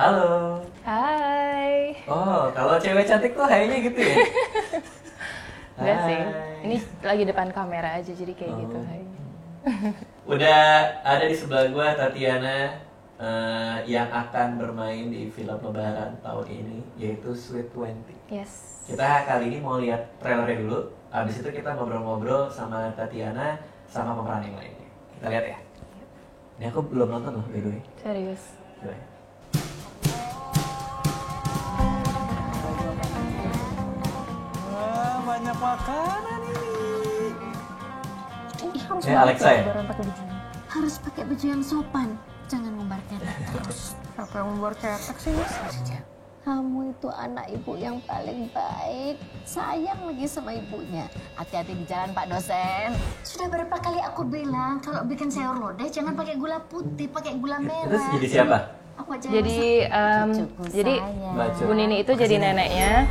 Halo. Hai. Oh, kalau cewek cantik tuh hai-nya gitu ya? Enggak sih. Hai. Ini lagi depan kamera aja jadi kayak gitu hai. Udah ada di sebelah gua Tatiana yang akan bermain di film Lebaran tahun ini, yaitu Sweet 20. Yes. Kita kali ini mau lihat trailernya dulu. Abis itu kita ngobrol-ngobrol sama Tatiana sama pemeran yang lainnya. Kita lihat ya. Ini aku belum nonton loh, by the way. Serius. Coba ya. Wah, banyak makanan ini. Harus Alexa ya? harus pakai baju yang sopan, jangan ngumbar ketek terus. Siapa yang membuat ketek sih? Kamu itu anak ibu yang paling baik, sayang lagi sama ibunya. Hati-hati di jalan Pak dosen. Sudah berapa kali aku bilang kalau bikin sayur lodeh jangan pakai gula putih, pakai gula merah. Terus jadi siapa? Aku aja Jadi cucuku jadi Baca. Bu Nini itu jadi neneknya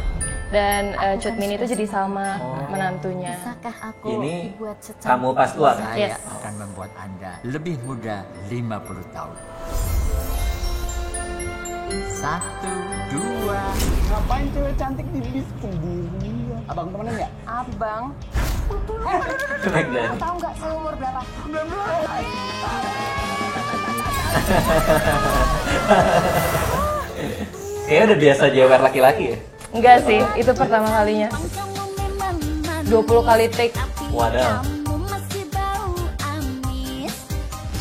dan Cut Mini itu jadi Salma menantunya. Bisakah aku Ini buat secantik kamu pas tua kan? Yes. Saya akan membuat Anda lebih muda 50 tahun. 1, 2. Ngapain cewek cantik di bis sendirian? Abang temenin nggak? Abang. Baik dan. tahu nggak saya umur berapa? Kayaknya udah biasa jewer laki-laki ya? Enggak sih, itu pertama kalinya. 20 kali take. Waduh.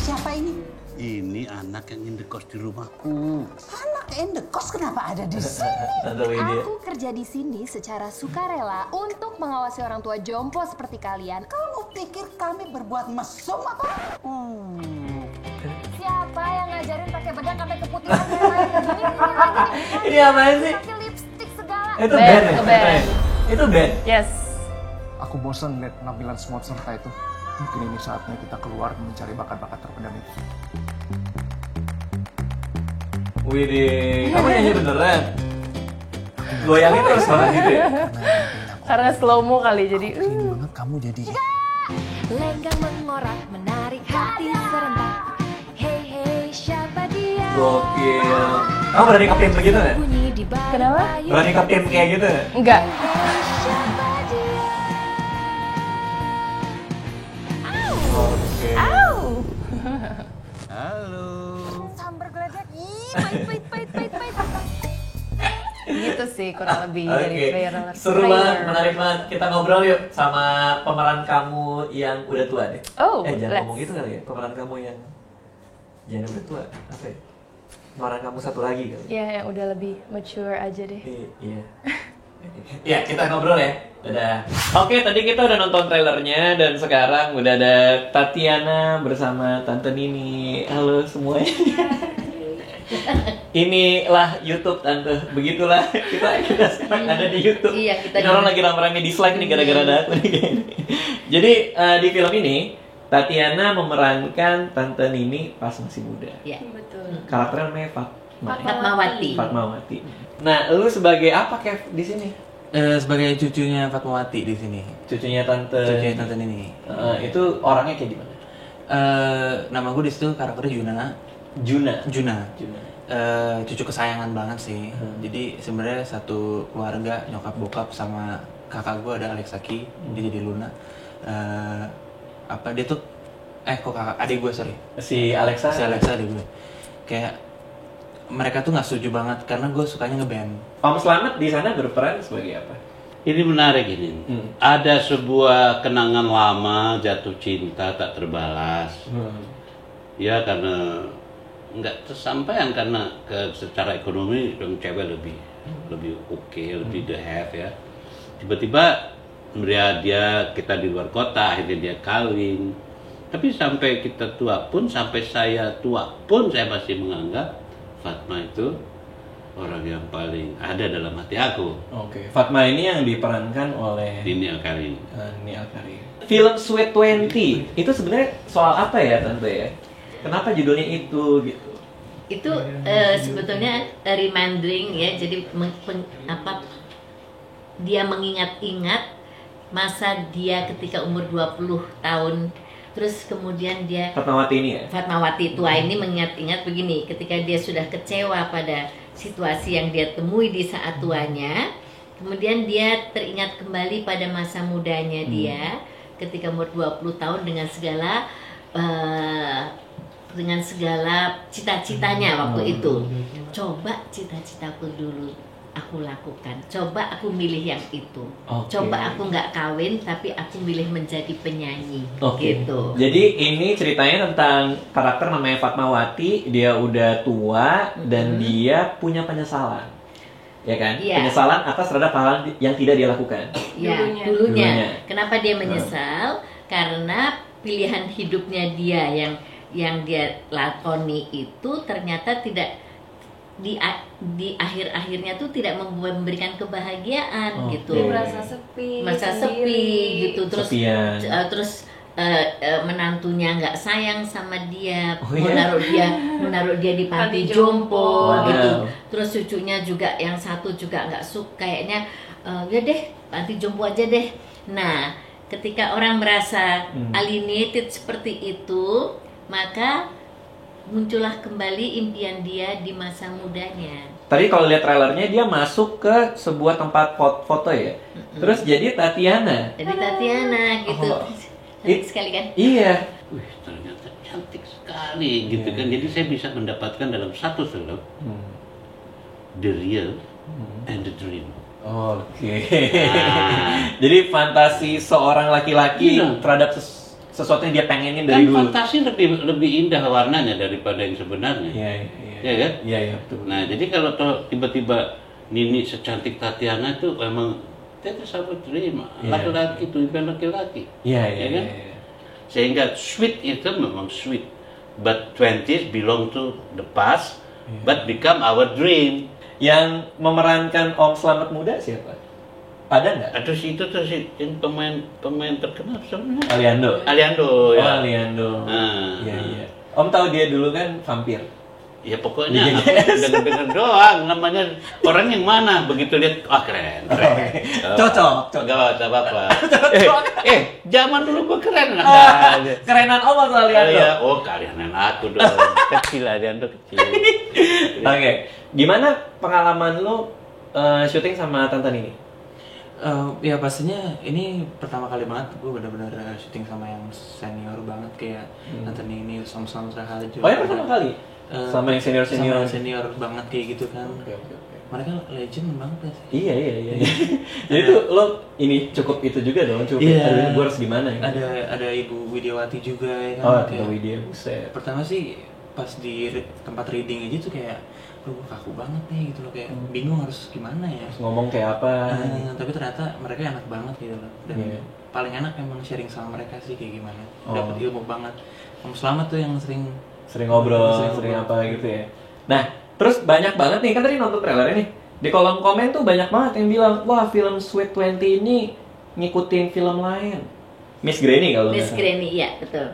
Siapa ini? Ini anak yang indekos di rumahku. Anak indekos kenapa ada di sini? Tante Widya. Aku kerja di sini secara sukarela untuk mengawasi orang tua jompo seperti kalian. Kamu pikir kami berbuat mesum apa? Siapa yang ngajarin pakai bedak sampai keputihan merah? Ini lagi nih. Ini apaan sih? Pakai lipstick segala. Itu Band, band ya? ke band. Itu band? Yes. Aku bosan lihat penampilan semua peserta itu. Mungkin ini saatnya kita keluar mencari bakat-bakat terpendam itu. Widih, kamu nyanyi beneran? Goyangnya terus banget gitu ya? Karena slow mo kali jadi. Banget kamu jadi. Lenggang mengorak, menarik hati serentak. Hey hey, siapa dia? Gokil. Kamu berani ke-tim begitu nggak? Bunyi di balik Kenapa? payung. Berani ke-tim kayak gitu nggak? Enggak. Siapa dia? Oke. Halo. Sambar geledek. Ih, pahit. Gitu sih kurang lebih dari Oke, trailer. seru banget, menarik banget. Kita ngobrol yuk sama pemeran kamu yang udah tua deh. Oh, jangan let's. ngomong gitu kali ya. Pemeran kamu yang jangan udah tua, apa ya? Pemeran kamu satu lagi kali. Ya yang udah lebih mature aja deh. Iya. Ya, kita ngobrol ya. Dadah. Oke, tadi kita udah nonton trailernya dan sekarang udah ada Tatiana bersama Tante Nini. Halo semuanya. Inilah YouTube Tante. Begitulah kita sekarang ada di YouTube. Iya, kita Ini orang lagi rame-rame dislike nih gara-gara ada aku nih kayaknya. Jadi di film ini Tatiana memerankan Tante Nini pas masih muda. Iya. Betul. Karakternya namanya Fatmawati. Fatmawati. Nah, lu sebagai apa Kev di sini? Sebagai cucunya Fatmawati di sini. Cucunya Tante. Cucunya Tante Nini. Itu orangnya kayak gimana? Nama gue di situ karakternya Juna. Juna. Juna. Cucu kesayangan banget sih. Jadi sebenarnya satu keluarga, nyokap bokap sama kakak gue ada Alexaki, dia jadi Luna. Dia tuh kok kakak adik gue sorry. Si Alexa. Si Alexa adik gue. Kayak mereka tuh nggak setuju banget karena gue sukanya ngeband. Om Slamet di sana berperan sebagai apa? Ini menarik ini. Ada sebuah kenangan lama jatuh cinta tak terbalas. Ya karena nggak tersampaikan karena secara ekonomi dong cewek lebih oke, lebih the have ya. Tiba-tiba kita di luar kota, akhirnya dia kawin. Tapi sampai kita tua pun, sampai saya tua pun saya masih menganggap Fatma itu orang yang paling ada dalam hati aku. Oke. Fatma ini yang diperankan oleh Nini Alkarin. Nini Alkarin. Film Sweet 20 itu sebenarnya soal apa ya Tante ya? Kenapa judulnya itu gitu? Itu sebetulnya reminding ya, jadi dia mengingat-ingat masa dia ketika umur 20 tahun Terus kemudian dia Fatmawati ini ya? Fatmawati tua ini mengingat-ingat begini, ketika dia sudah kecewa pada situasi yang dia temui di saat tuanya, kemudian dia teringat kembali pada masa mudanya dia ketika umur 20 tahun dengan segala cita-citanya waktu itu. Coba cita-citaku dulu aku lakukan, coba aku milih yang itu. Coba aku nggak kawin tapi aku milih menjadi penyanyi. Gitu. Jadi ini ceritanya tentang karakter namanya Fatmawati, dia udah tua dan dia punya penyesalan, ya kan? Penyesalan atas terhadap hal yang tidak dia lakukan. Dulunya. Kenapa dia menyesal? Karena pilihan hidupnya dia yang dia lakoni itu ternyata tidak di akhir-akhirnya tuh tidak memberikan kebahagiaan gitu. Dia merasa sepi gitu. Terus menantunya nggak sayang sama dia, menaruh dia di panti jompo gitu. Terus cucunya juga yang satu juga nggak suka, kayaknya ya deh panti jompo aja deh. Nah, ketika orang merasa alienated seperti itu, maka muncullah kembali impian dia di masa mudanya. Tadi kalau lihat trailernya dia masuk ke sebuah tempat foto ya. Terus jadi Tatiana. Jadi Tatiana gitu. Cantik sekali kan? Iya. Wih, ternyata cantik sekali gitu kan. Jadi saya bisa mendapatkan dalam satu film the real and the dream. Jadi fantasi seorang laki-laki terhadap sesuatu yang dia pengenin dari dulu. Fantasi lebih indah warnanya daripada yang sebenarnya. Iya kan? Iya, betul. Nah, jadi kalau tiba-tiba Nini secantik Tatiana itu memang itu sama dream. Laki-laki itu impian laki-laki. Iya kan? Sehingga sweet itu memang sweet. But 20s belong to the past, but become our dream. Yang memerankan Om Slamet muda siapa? Ada nggak? Aduh, itu tuh yang pemain terkenal sebenarnya. Aliando. Ya. Aliando. Iya. Om tahu dia dulu kan vampir. Ya pokoknya dengar doang namanya, orang yang mana begitu lihat keren. Cocok. Gak apa-apa. Zaman dulu gua keren. Kerenan Om atau Aliando? Kerenan aku dong. Kecil Aliando kecil. Oke. Gimana pengalaman lo syuting sama Tante Nini? Ya pastinya ini pertama kali banget gue benar-benar syuting sama yang senior banget kayak Tante Nini, Samson Raharjo. Oh ya pertama kali? Sama yang senior-senior? Sama senior banget kayak gitu kan. Mereka legend banget ya sih. Iya. Jadi tuh lo ini cukup itu juga dong, cukup aduh gue harus gimana ya? Ada Ibu Widiawati juga ya kan. Ibu Widya, buset. Pertama sih pas di tempat reading aja tuh kayak gue kaku banget nih gitu loh, kayak bingung harus gimana ya, harus ngomong kayak apa. Tapi ternyata mereka enak banget gitu loh, dan paling enak emang sharing sama mereka sih kayak gimana. Dapat ilmu banget. Om Slamet tuh yang sering ngobrol, sering apa gitu ya. Nah, terus banyak banget nih, kan tadi nonton trailernya nih, di kolom komen tuh banyak banget yang bilang, wah film Sweet 20 ini ngikutin film lain. Miss Granny kalau Miss Granny, iya betul.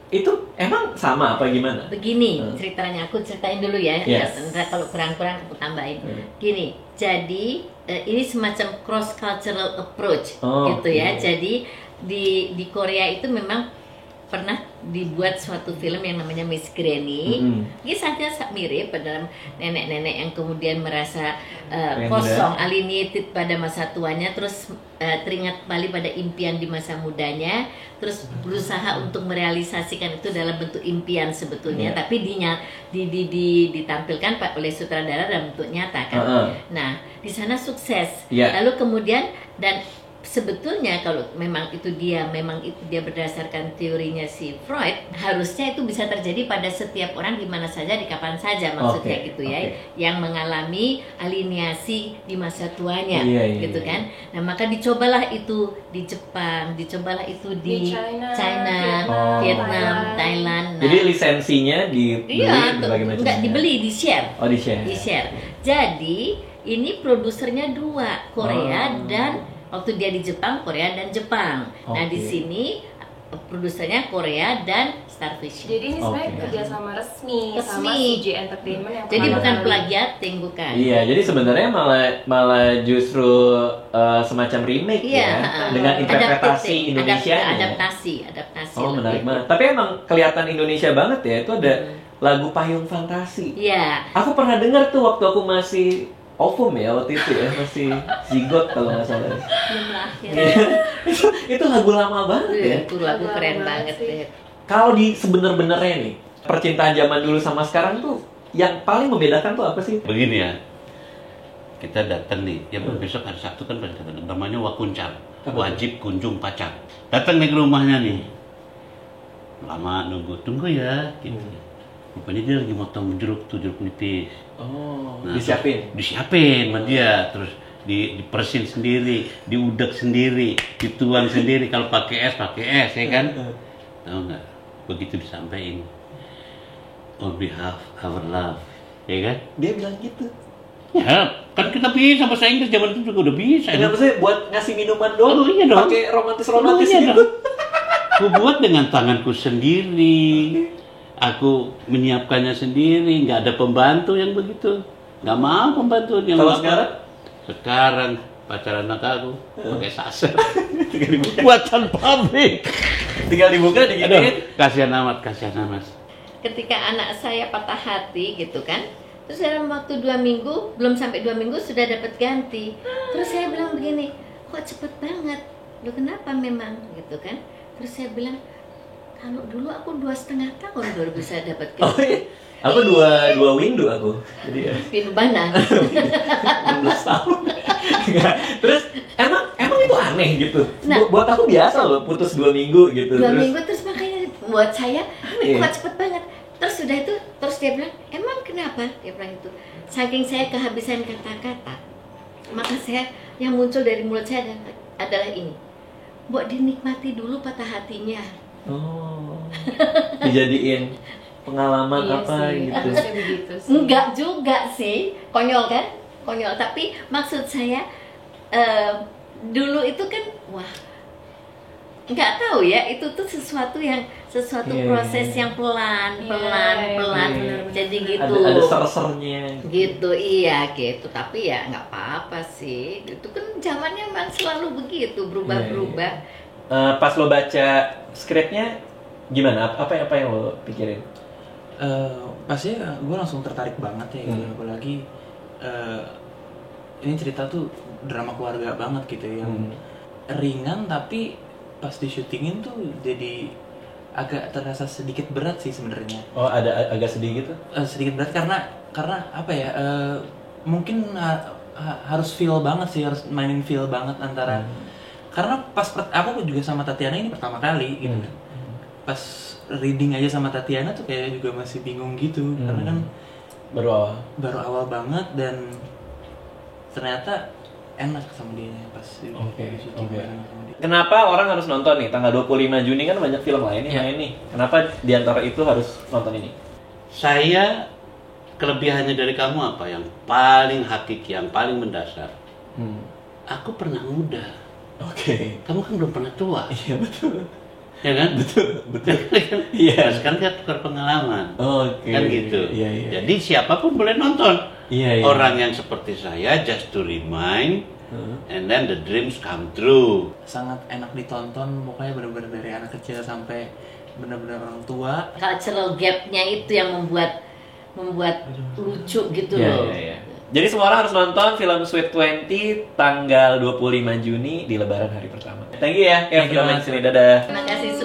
Itu emang sama apa gimana? Begini ceritanya, aku ceritain dulu ya. Kalau kurang-kurang aku tambahin. Gini, jadi ini semacam cross cultural approach gitu ya. Jadi di Korea itu memang pernah dibuat suatu film yang namanya Miss Granny. Kisahnya mirip dalam nenek-nenek yang kemudian merasa kosong, alienated pada masa tuanya, terus teringat kembali pada impian di masa mudanya, terus berusaha untuk merealisasikan itu dalam bentuk impian sebetulnya, tapi ditampilkan oleh sutradara dalam bentuk nyata kan. Nah, di sana sukses. Lalu kemudian dan sebetulnya kalau memang itu dia berdasarkan teorinya si Freud, harusnya itu bisa terjadi pada setiap orang di mana saja, di kapan saja, maksudnya gitu ya, yang mengalami alienisasi di masa tuanya, gitu kan. Nah, maka dicobalah itu di Jepang, dicobalah itu di China, Vietnam, Thailand. Nah, jadi lisensinya dibeli enggak dibeli, di share. Di share. Jadi ini produsernya dua, Korea dan waktu dia di Jepang, Korea dan Jepang. Nah, di sini produsernya Korea dan Starfish. Jadi ini sebenarnya kerjasama resmi sama Resmi. CJ Entertainment yang Jadi bukan pengadaan. plagiating, bukan. Iya, jadi sebenarnya malah justru semacam remake Iya, ya, dengan interpretasi Indonesia. adaptasi. Oh, lebih. menarik banget. Tapi emang kelihatan Indonesia banget ya. Itu ada lagu Payung Fantasi. Iya. Aku pernah dengar tuh waktu aku masih ovum ya waktu itu ya, masih zigot kalau nggak salah. Belum lahir. Itu lagu lama banget ya. Itu lagu keren banget deh. Kalau di sebener-benernya nih, percintaan zaman dulu sama sekarang tuh yang paling membedakan tuh apa sih? Begini ya, kita datang nih, ya besok hari Sabtu kan pada datang, namanya Wakuncar, wajib kunjung pacar. Datang nih ke rumahnya nih, lama tunggu ya, gitu. Rupanya dia lagi motong jeruk nipis. Oh, Nah, disiapin sama dia, terus dipersin sendiri, diudek sendiri, dituang sendiri. Kalau pakai es ya kan? Tahu nggak? Begitu disampaikan, on behalf our love, ya kan? Dia bilang gitu. Ya, kan kita bisa bahasa Inggris zaman itu juga udah bisa. Kenapa sih buat ngasih minuman doang? Oh, iya dong. Pakai romantis Iya gitu. dong. Aku buat dengan tanganku sendiri. Aku menyiapkannya sendiri, nggak ada pembantu yang begitu. Nggak mau pembantu yang Kalau apa. Sekarang pacar anak aku pakai saser. Buatan pabrik. Tinggal dibuka diginiin. Kasihan amat. Ketika anak saya patah hati gitu kan, terus dalam waktu 2 minggu, belum sampai 2 minggu sudah dapat ganti. Terus saya bilang begini, kok cepet banget? Lu kenapa memang gitu kan? Terus saya bilang, kalau dulu aku 2,5 tahun baru bisa dapat ganti. Oh iya. Aku dua window aku. Jadi ya. Pintu mana? 16 tahun. Terus emang itu aneh gitu. Nah. Buat aku biasa loh putus 2 minggu gitu. 2 minggu terus makanya buat saya Iya. kok cepet banget. Terus sudah itu, terus dia bilang, emang kenapa? Dia bilang itu. Saking saya kehabisan kata-kata, maka saya yang muncul dari mulut saya adalah ini. Buat dinikmati dulu patah hatinya. Oh. Dijadiin pengalaman Iya apa sih, gitu. harusnya begitu sih. Enggak juga sih, konyol kan? Konyol, tapi maksud saya dulu itu kan wah nggak tahu ya, itu tuh sesuatu Iya, proses yang pelan jadi gitu. Ada ser-sernya. Gitu, iya gitu, tapi ya nggak apa-apa sih, itu kan zamannya memang selalu begitu berubah-berubah. Pas lo baca skripnya gimana? Apa yang lo pikirin? Pastinya gue langsung tertarik banget ya, gitu. Apalagi ini cerita tuh drama keluarga banget gitu, yang ringan tapi pas di syutingin tuh jadi agak terasa sedikit berat sih sebenarnya. Oh, ada agak sedih gitu? Sedikit berat karena apa ya? Mungkin harus feel banget sih, harus mainin feel banget antara. Karena pas aku juga sama Tatiana ini pertama kali gitu. Pas reading aja sama Tatiana tuh kayak juga masih bingung gitu, karena kan baru awal banget dan ternyata enak sama dia pas di syuting bareng sama dia. Kenapa orang harus nonton nih? Tanggal 25 Juni kan banyak film lain nih main nih. Kenapa diantara itu harus nonton ini? Saya, kelebihannya dari kamu apa? Yang paling hakiki, yang paling mendasar. Aku pernah muda. Oke. Kamu kan belum pernah tua. Iya, betul. Ya kan? Betul. Iya. Nah, sekarang kita tukar pengalaman. Oke. Kan gitu. Iya. Jadi siapapun boleh nonton. Iya. Orang yang seperti saya just to remind, and then the dreams come true. Sangat enak ditonton, pokoknya benar-benar dari anak kecil sampai benar-benar orang tua. Cultural gap-nya itu yang membuat lucu gitu loh. Iya. Jadi semua orang harus nonton film Sweet 20 tanggal 25 Juni di Lebaran hari pertama. Thank you ya, Kev, udah main sini. Dadah. Terima kasih